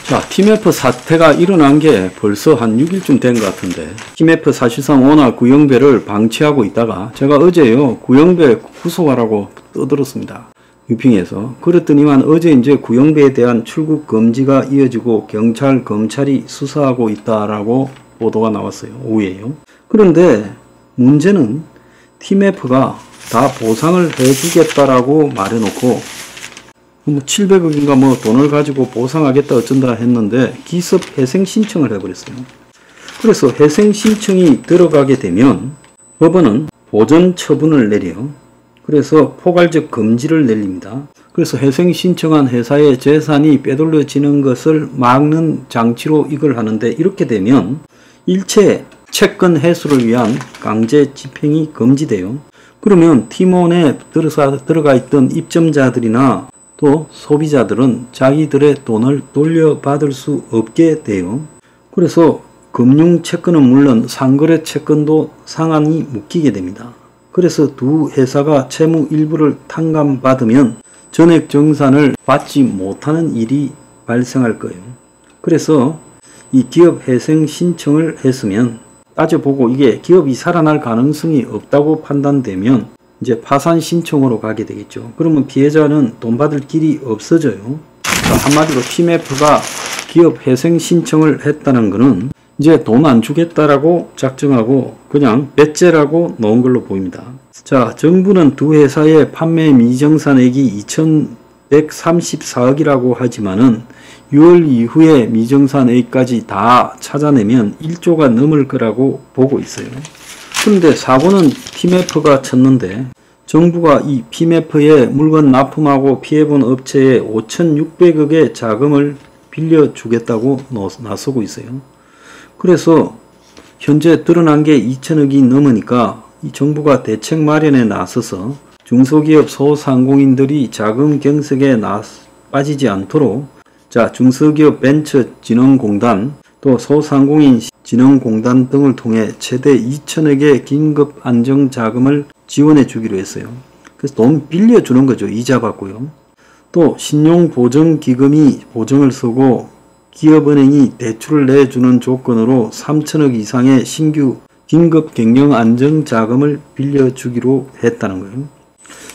자, TMF 사태가 일어난 게 벌써 한 6일쯤 된 것 같은데, TMF 사실상 워낙 구영배를 방치하고 있다가 제가 어제요 구영배 구속하라고 떠들었습니다. 유핑에서. 그랬더니만 어제 이제 구영배에 대한 출국 금지가 이어지고 경찰, 검찰이 수사하고 있다라고 보도가 나왔어요. 오후에요. 그런데 문제는 TMF가 다 보상을 해주겠다라고 말해놓고 뭐 700억인가 뭐 돈을 가지고 보상하겠다 어쩐다 했는데 기습 회생 신청을 해버렸어요. 그래서 회생 신청이 들어가게 되면 법원은 보전 처분을 내려 그래서 포괄적 금지를 내립니다. 그래서 회생 신청한 회사의 재산이 빼돌려지는 것을 막는 장치로 이걸 하는데, 이렇게 되면 일체 채권 회수를 위한 강제 집행이 금지돼요. 그러면 팀원에 들어가 있던 입점자들이나 또 소비자들은 자기들의 돈을 돌려받을 수 없게 돼요. 그래서 금융채권은 물론 상거래 채권도 상한이 묶이게 됩니다. 그래서 두 회사가 채무 일부를 탕감받으면 전액 정산을 받지 못하는 일이 발생할 거예요. 그래서 이 기업 회생 신청을 했으면 따져보고 이게 기업이 살아날 가능성이 없다고 판단되면 이제 파산 신청으로 가게 되겠죠. 그러면 피해자는 돈 받을 길이 없어져요. 한마디로 TMF가 기업 회생 신청을 했다는 것은 이제 돈 안 주겠다라고 작정하고 그냥 배째라고 넣은 걸로 보입니다. 자, 정부는 두 회사의 판매 미정산액이 2134억이라고 하지만은 6월 이후에 미정산액까지 다 찾아내면 1조가 넘을 거라고 보고 있어요. 그런데 사고는 TMF가 쳤는데 정부가 이 TMF에 물건 납품하고 피해본 업체에 5,600억의 자금을 빌려주겠다고 나서고 있어요. 그래서 현재 드러난 게 2,000억이 넘으니까 이 정부가 대책 마련에 나서서 중소기업 소상공인들이 자금 경색에 빠지지 않도록 자, 중소기업 벤처진흥공단 또 소상공인 진흥공단 등을 통해 최대 2,000억의 긴급 안정자금을 지원해 주기로 했어요. 그래서 돈 빌려주는 거죠. 이자 받고요. 또 신용보증기금이 보증을 서고 기업은행이 대출을 내주는 조건으로 3,000억 이상의 신규 긴급 경영 안정자금을 빌려주기로 했다는 거예요.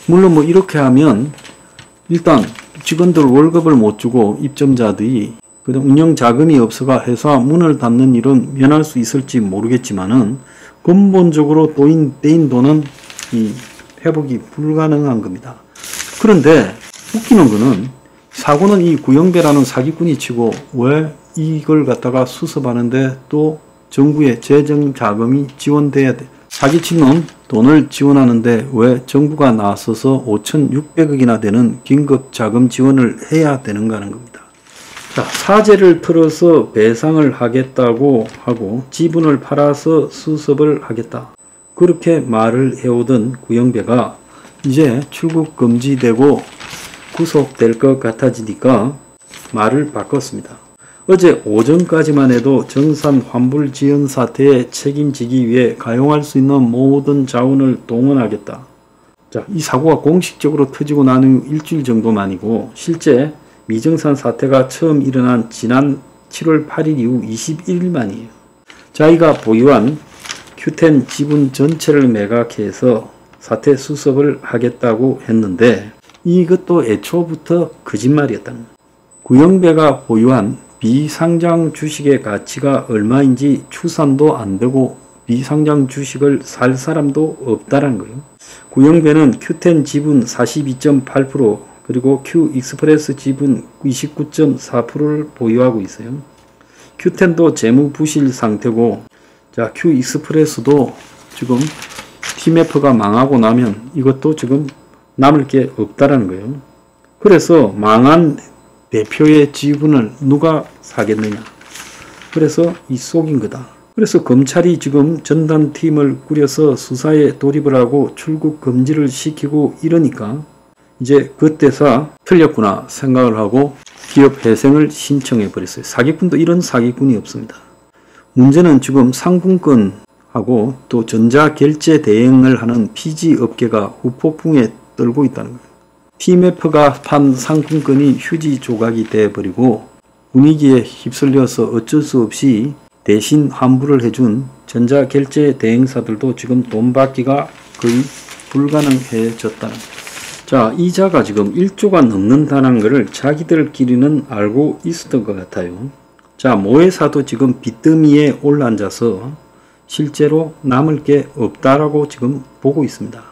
물론 뭐 이렇게 하면 일단 직원들 월급을 못 주고 입점자들이 운영 자금이 없어가 회사 문을 닫는 일은 면할 수 있을지 모르겠지만은 근본적으로 떼인 돈은 이 회복이 불가능한 겁니다. 그런데 웃기는 거는 사고는 이 구영배라는 사기꾼이 치고 왜 이걸 갖다가 수습하는데 또 정부의 재정 자금이 지원돼야 돼. 사기친 놈 돈을 지원하는데 왜 정부가 나서서 5,600억이나 되는 긴급 자금 지원을 해야 되는가 하는 겁니다. 자, 사재를 틀어서 배상을 하겠다고 하고 지분을 팔아서 수습을 하겠다. 그렇게 말을 해오던 구영배가 이제 출국 금지되고 구속될 것 같아지니까 말을 바꿨습니다. 어제 오전까지만 해도 정산 환불 지연 사태에 책임지기 위해 가용할 수 있는 모든 자원을 동원하겠다. 자, 이 사고가 공식적으로 터지고 난 후 일주일 정도만이고 실제 미정산 사태가 처음 일어난 지난 7월 8일 이후 21일 만이에요. 자기가 보유한 Q10 지분 전체를 매각해서 사태 수습을 하겠다고 했는데 이것도 애초부터 거짓말이었다는 거예요. 구영배가 보유한 비상장 주식의 가치가 얼마인지 추산도 안 되고 비상장 주식을 살 사람도 없다는 거예요. 구영배는 Q10 지분 42.8% 그리고 Q익스프레스 지분 29.4%를 보유하고 있어요. Q10도 재무 부실 상태고, 자, Q익스프레스도 지금 TMF가 망하고 나면 이것도 지금 남을 게 없다라는 거예요. 그래서 망한 대표의 지분을 누가 사겠느냐. 그래서 이 속인 거다. 그래서 검찰이 지금 전담팀을 꾸려서 수사에 돌입을 하고 출국 금지를 시키고 이러니까 이제 그때서 틀렸구나 생각을 하고 기업 회생을 신청해 버렸어요. 사기꾼도 이런 사기꾼이 없습니다. 문제는 지금 상품권하고 또 전자결제 대행을 하는 피지 업계가 후폭풍에 떨고 있다는 거예요. TMF가 판 상품권이 휴지 조각이 되어버리고 분위기에 휩쓸려서 어쩔 수 없이 대신 환불을 해준 전자결제 대행사들도 지금 돈 받기가 거의 불가능해졌다는. 자, 이자가 지금 1조가 넘는다는 것을 자기들끼리는 알고 있었던 것 같아요. 자, 모회사도 지금 빚더미에 올라앉아서 실제로 남을 게 없다라고 지금 보고 있습니다.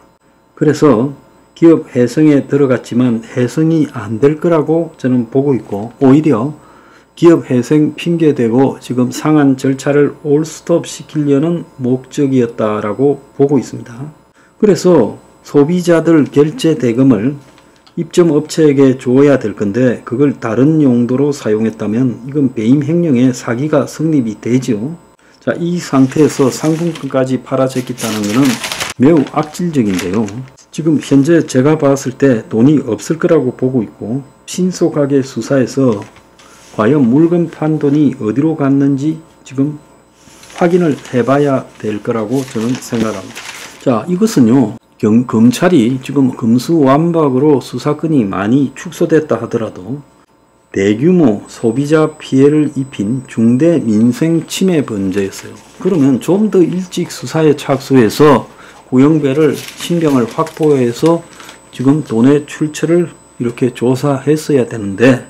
그래서 기업 해성에 들어갔지만 해성이 안 될 거라고 저는 보고 있고, 오히려 기업 해생 핑계대고 지금 상한 절차를 올스톱 시키려는 목적이었다라고 보고 있습니다. 그래서 소비자들 결제 대금을 입점업체에게 줘야 될 건데 그걸 다른 용도로 사용했다면 이건 배임 횡령의 사기가 성립이 되죠. 자, 이 상태에서 상품권까지 팔아제꼈다는 것은 매우 악질적인데요. 지금 현재 제가 봤을 때 돈이 없을 거라고 보고 있고, 신속하게 수사해서 과연 물건 판 돈이 어디로 갔는지 지금 확인을 해봐야 될 거라고 저는 생각합니다. 자, 이것은요, 검찰이 지금 금수완박으로 수사건이 많이 축소됐다 하더라도 대규모 소비자 피해를 입힌 중대 민생 침해 범죄였어요. 그러면 좀 더 일찍 수사에 착수해서 구형배를 신병을 확보해서 지금 돈의 출처를 이렇게 조사했어야 되는데,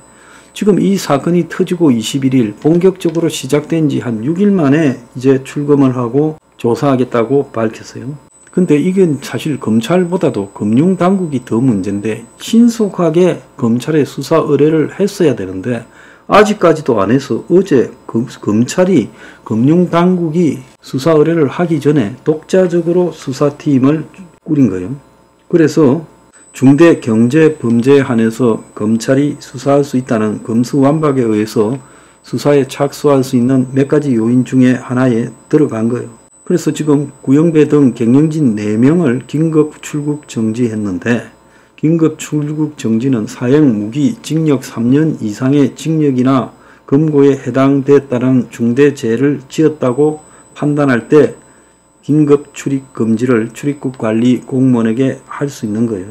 지금 이 사건이 터지고 21일 본격적으로 시작된 지 한 6일 만에 이제 출검을 하고 조사하겠다고 밝혔어요. 근데 이건 사실 검찰보다도 금융당국이 더 문제인데, 신속하게 검찰에 수사 의뢰를 했어야 되는데 아직까지도 안 해서 어제 검찰이 금융당국이 수사 의뢰를 하기 전에 독자적으로 수사팀을 꾸린 거예요. 그래서 중대경제범죄에 한해서 검찰이 수사할 수 있다는 금수완박에 의해서 수사에 착수할 수 있는 몇 가지 요인 중에 하나에 들어간 거예요. 그래서 지금 구형배 등 경영진 4명을 긴급 출국 정지했는데, 긴급 출국 정지는 사형 무기 징역 3년 이상의 징역이나 금고에 해당됐다는 중대재해를 지었다고 판단할 때 긴급 출입 금지를 출입국 관리 공무원에게 할 수 있는 거예요.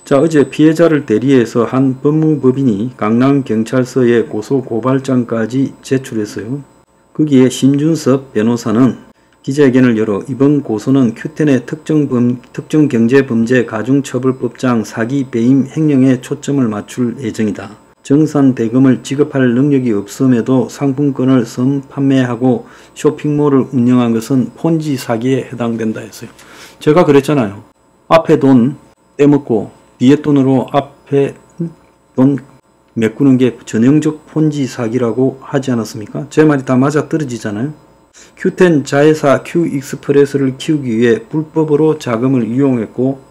자, 어제 피해자를 대리해서 한 법무법인이 강남경찰서에 고소고발장까지 제출했어요. 거기에 신준섭 변호사는 기자회견을 열어 이번 고소는 큐텐의 특정경제범죄 가중처벌법상 사기 배임 횡령에 초점을 맞출 예정이다. 정산 대금을 지급할 능력이 없음에도 상품권을 선판매하고 쇼핑몰을 운영한 것은 폰지 사기에 해당된다 했어요. 제가 그랬잖아요. 앞에 돈 떼먹고 뒤에 돈으로 앞에 돈 메꾸는 게 전형적 폰지 사기라고 하지 않았습니까? 제 말이 다 맞아 떨어지잖아요. 큐텐 자회사 큐익스프레스를 키우기 위해 불법으로 자금을 이용했고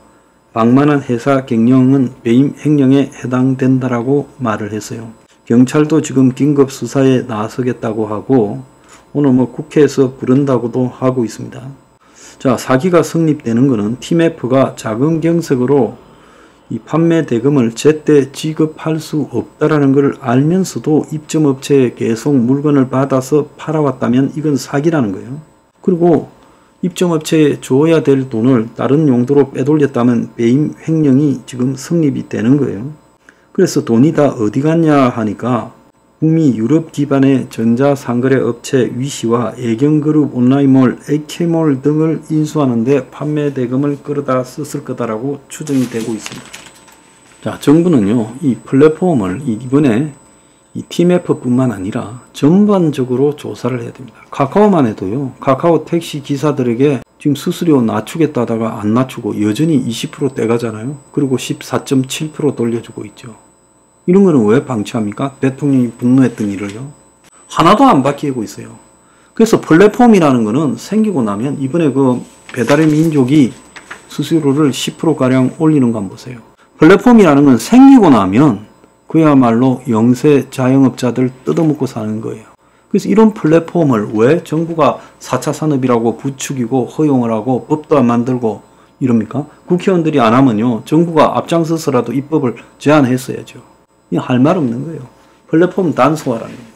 방만한 회사 경영은 배임 횡령에 해당된다라고 말을 했어요. 경찰도 지금 긴급 수사에 나서겠다고 하고 오늘 국회에서 부른다고도 하고 있습니다. 자, 사기가 성립되는 것은 티맵프가 작은 경색으로 이 판매 대금을 제때 지급할 수 없다라는 걸 알면서도 입점업체에 계속 물건을 받아서 팔아왔다면 이건 사기라는 거예요. 그리고 입점업체에 줘야 될 돈을 다른 용도로 빼돌렸다면 배임 횡령이 지금 성립이 되는 거예요. 그래서 돈이 다 어디 갔냐 하니까 북미 유럽 기반의 전자상거래 업체 위시와 애경그룹 온라인몰 AK몰 등을 인수하는데 판매 대금을 끌어다 썼을 거다라고 추정이 되고 있습니다. 자, 정부는요, 이 플랫폼을 이번에 이 티맵프뿐만 아니라 전반적으로 조사를 해야 됩니다. 카카오만 해도요, 카카오 택시 기사들에게 지금 수수료 낮추겠다다가 안 낮추고 여전히 20% 떼가잖아요. 그리고 14.7% 돌려주고 있죠. 이런 거는 왜 방치합니까? 대통령이 분노했던 일을요. 하나도 안 바뀌고 있어요. 그래서 플랫폼이라는 거는 생기고 나면 이번에 그 배달의 민족이 수수료를 10%가량 올리는 거 한번 보세요. 플랫폼이라는 건 생기고 나면 그야말로 영세 자영업자들 뜯어먹고 사는 거예요. 그래서 이런 플랫폼을 왜 정부가 4차 산업이라고 부추기고 허용을 하고 법도 안 만들고 이럽니까? 국회의원들이 안 하면요, 정부가 앞장서서라도 입법을 제안했어야죠. 할 말 없는 거예요. 플랫폼 단속하라는 거예요.